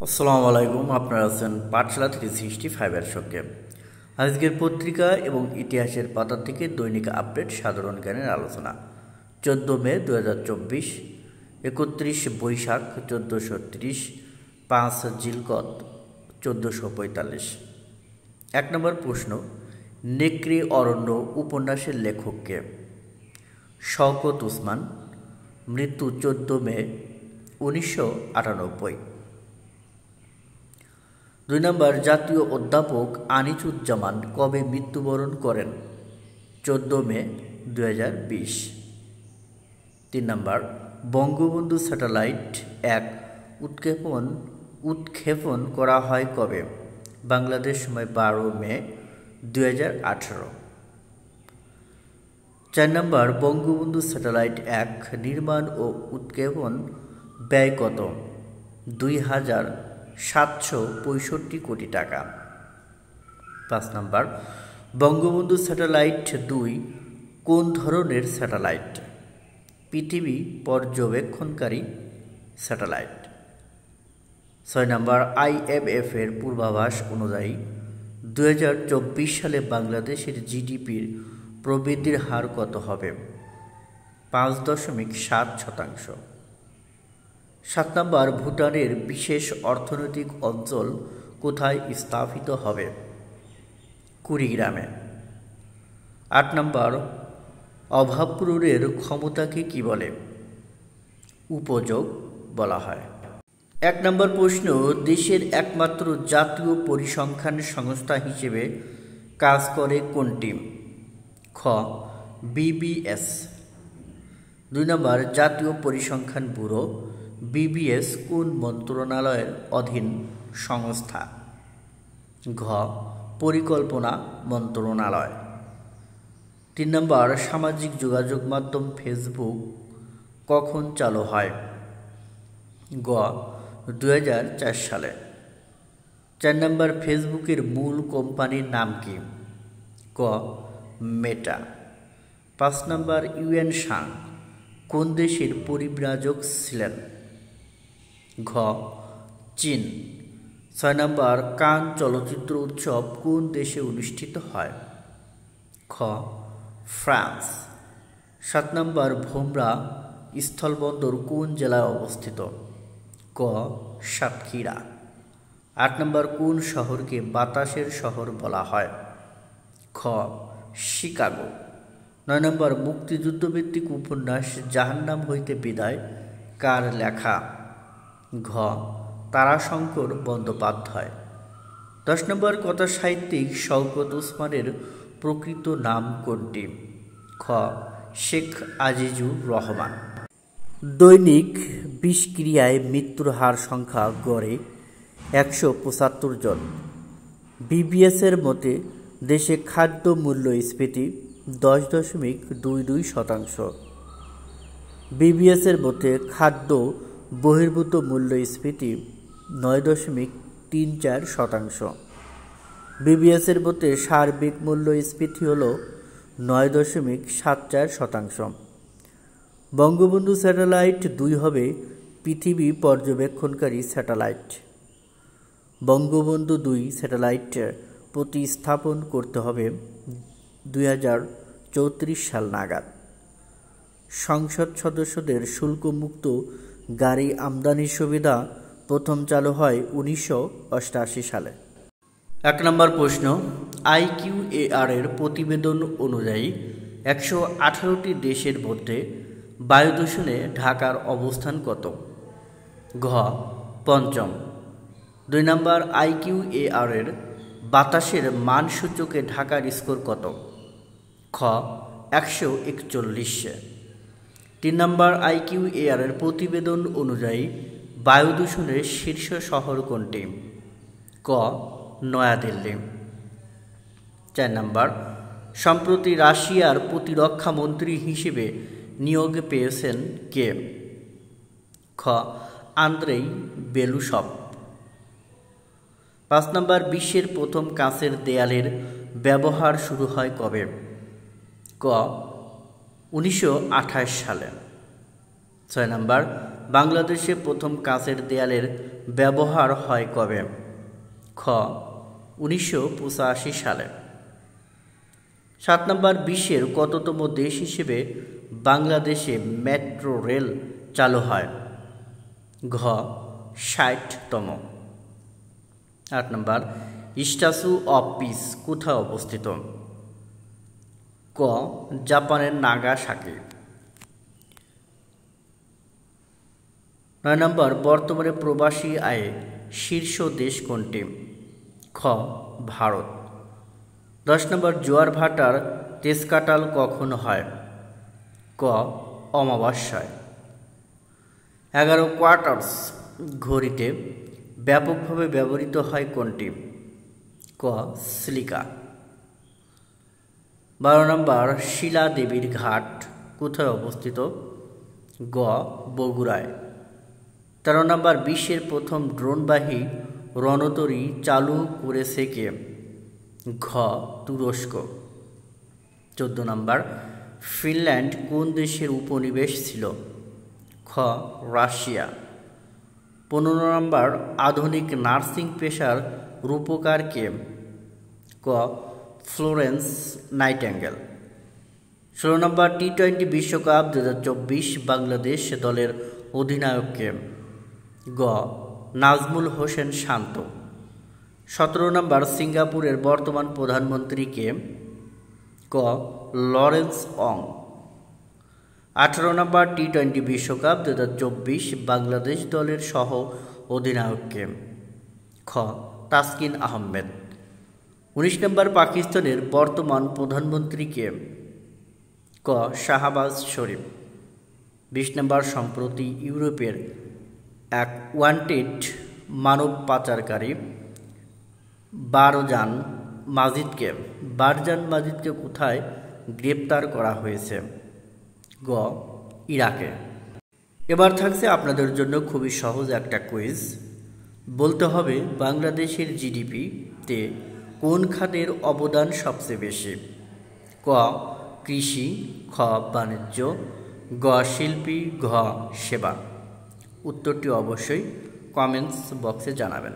আসসালামু আলাইকুম। আপনারা আছেন পাঠশালা 365 সঙ্গে। আজকের পত্রিকা এবং ইতিহাসের পাতা থেকে দৈনিক আপডেট সাধারণ জ্ঞানের আলোচনা। 14 মে 2024, 31 বৈশাখ 1430, 5 জিলকত 1445। 1 নম্বর প্রশ্ন, নেকড়ে অরণ্য উপন্যাসের লেখককে? শওকত উসমান, মৃত্যু 14 মে 1998। 2 নম্বর, জাতীয় অধ্যাপক আনিসুজ্জামান কবে মৃত্যুবরণ করেন? 14 মে 2020। 3 নম্বর, বঙ্গবন্ধু স্যাটেলাইট 1 উৎক্ষেপণ করা হয় কবে? বাংলাদেশ সময় 12 মে 2018। 4 নম্বর, বঙ্গবন্ধু স্যাটেলাইট 1 নির্মাণ ও উৎক্ষেপণ ব্যয় কত? 2,765 কোটি টাকা। 5 নম্বর, বঙ্গবন্ধু স্যাটেলাইট 2 কোন ধরনের স্যাটেলাইট? পৃথিবী পর্যবেক্ষণকারী স্যাটেলাইট। 6 নম্বর, IMF এর পূর্বাভাস অনুযায়ী 2024 সালে বাংলাদেশের জিডিপির প্রবৃদ্ধির হার কত হবে? 5.7%। 7 নম্বর, ভুটানের বিশেষ অর্থনৈতিক অঞ্চল কোথায় স্থাপিত হবে? কুড়িগ্রামে। 8 নম্বর, অভাব পূরণের ক্ষমতাকে কি বলে? উপযোগ বলা হয়। 1 নম্বর প্রশ্ন, দেশের একমাত্র জাতীয় পরিসংখ্যান সংস্থা হিসেবে কাজ করে কোনটি? খ, BBS। 2 নম্বর, জাতীয় পরিসংখ্যান ব্যুরো BBS কোন মন্ত্রণালয়ের অধীন সংস্থা? ঘ, পরিকল্পনা মন্ত্রণালয়। 3 নম্বর, সামাজিক যোগাযোগ মাধ্যম ফেসবুক কখন চালু হয়? গ, 2004 সালে। 4 নম্বর, ফেসবুকের মূল কোম্পানির নাম কি? ক, মেটা। 5 নম্বর, ইউয়েন সাং কোন দেশের পরিব্রাজক ছিলেন? ঘ, চীন। 6 নম্বর, কান চলচ্চিত্র উৎসব কোন দেশে অনুষ্ঠিত হয়? খ, ফ্রান্স। 7 নম্বর, ভোমরা স্থলবন্দর কোন জেলায় অবস্থিত? ক, সাতক্ষীরা। 8 নম্বর, কোন শহরকে বাতাসের শহর বলা হয়? খ, শিকাগো। 9 নম্বর, মুক্তিযুদ্ধভিত্তিক উপন্যাস জাহান্নাম হইতে বিদায় কার লেখা? ঘ, তারাশঙ্কর বন্দ্যোপাধ্যায়। 10 নম্বর, কথা সাহিত্যিক শওকত উসমানের প্রকৃত নাম কোনটি? খ, শেখ আজিজুর রহমান। দৈনিক বিষক্রিয়ায় মৃত্যুর হার সংখ্যা গড়ে 175 জন। BBS-এর মতে দেশে খাদ্য মূল্যস্ফীতি 10.22%। BBS-এর মতে খাদ্য বহির্ভূত মূল্যস্ফীতি 9.34%। BBS-এর মতে সার্বিক মূল্যস্ফীতি হল 9.74%। বঙ্গবন্ধু স্যাটেলাইট 2 হবে পৃথিবী পর্যবেক্ষণকারী স্যাটেলাইট। বঙ্গবন্ধু 2 স্যাটেলাইট প্রতিস্থাপন করতে হবে 2034 সাল নাগাদ। সংসদ সদস্যদের শুল্কমুক্ত গাড়ি আমদানির সুবিধা প্রথম চালু হয় 1988 সালে। 1 নম্বর প্রশ্ন, IQAR এর প্রতিবেদন অনুযায়ী 118টি দেশের মধ্যে বায়ু দূষণে ঢাকার অবস্থান কত? ঘ, পঞ্চম। 2 নম্বর, IQAR এর বাতাসের মান সূচকে ঢাকার স্কোর কত? খ, 141। 3 নম্বর, IQAR এর প্রতিবেদন অনুযায়ী বায়ু দূষণের শীর্ষ শহর কোনটি? ক, নয়াদিল্লি। 4 নম্বর, সম্প্রতি রাশিয়ার প্রতিরক্ষা মন্ত্রী হিসেবে নিয়োগ পেয়েছেন কে? খ, আন্দ্রেই বেলুসভ। 5 নম্বর, বিশ্বের প্রথম কাঁচের দেয়ালের ব্যবহার শুরু হয় কবে? ক, 1928 সালে। 6 নম্বর, বাংলাদেশে প্রথম কাঁচের দেয়ালের ব্যবহার হয় কবে? খ 1985 সালে। 7 নম্বর, বিশ্বের কততম দেশ হিসেবে বাংলাদেশে মেট্রো রেল চালু হয়? ঘ 60তম। 8 নম্বর, স্ট্যাচু অফ পিস কোথায় অবস্থিত? ক জাপানের নাগাসাকি। 9 নম্বর, বর্তমানে প্রবাসী আয়ে শীর্ষ দেশ কোনটি? খ ভারত। 10 নম্বর, জোয়ার ভাটার তেজকাটাল কখন হয়? ক অমাবস্যায়। 11 কোয়ার্টার্স ঘড়িতে ব্যাপকভাবে ব্যবহৃত হয় কোনটি? ক সিলিকা। 12 নম্বর, শিলা দেবীর ঘাট কোথায় অবস্থিত? গ বগুড়ায়। 13 নম্বর, বিশ্বের প্রথম ড্রোনবাহী রণতরী চালু করেছে কে? ঘ তুরস্ক। 14 নম্বর, ফিনল্যান্ড কোন দেশের উপনিবেশ ছিল? খ রাশিয়া। 15 নম্বর, আধুনিক নার্সিং পেশার রূপকার কে? ক ফ্লোরেন্স নাইটিঙ্গেল। 16 নম্বর, টি-20 বিশ্বকাপ 2024 বাংলাদেশ দলের অধিনায়ক কে? গ নাজমুল হোসেন শান্ত। 17 নম্বর, সিঙ্গাপুরের বর্তমান প্রধানমন্ত্রী কে? ক লরেন্স অং। 18 নম্বর, টি-20 বিশ্বকাপ 2024 বাংলাদেশ দলের সহ অধিনায়ক কে? খ তাসকিন আহমেদ। 19 নম্বর, পাকিস্তানের বর্তমান প্রধানমন্ত্রী কে? ক শাহবাজ শরীফ। 20 নম্বর, সম্প্রতি ইউরোপের এক ওয়ান্টেড মানব পাচারকারী বারজান মাজিদকে কোথায় গ্রেপ্তার করা হয়েছে? গ ইরাকে। এবার থাকছে আপনাদের জন্য খুবই সহজ একটা কুইজ। বলতে হবে বাংলাদেশের জিডিপিতে কোন খাতের অবদান সবচেয়ে বেশি? ক কৃষি, খ বাণিজ্য, গ শিল্পী, ঘ সেবা। উত্তরটি অবশ্যই কমেন্টস বক্সে জানাবেন।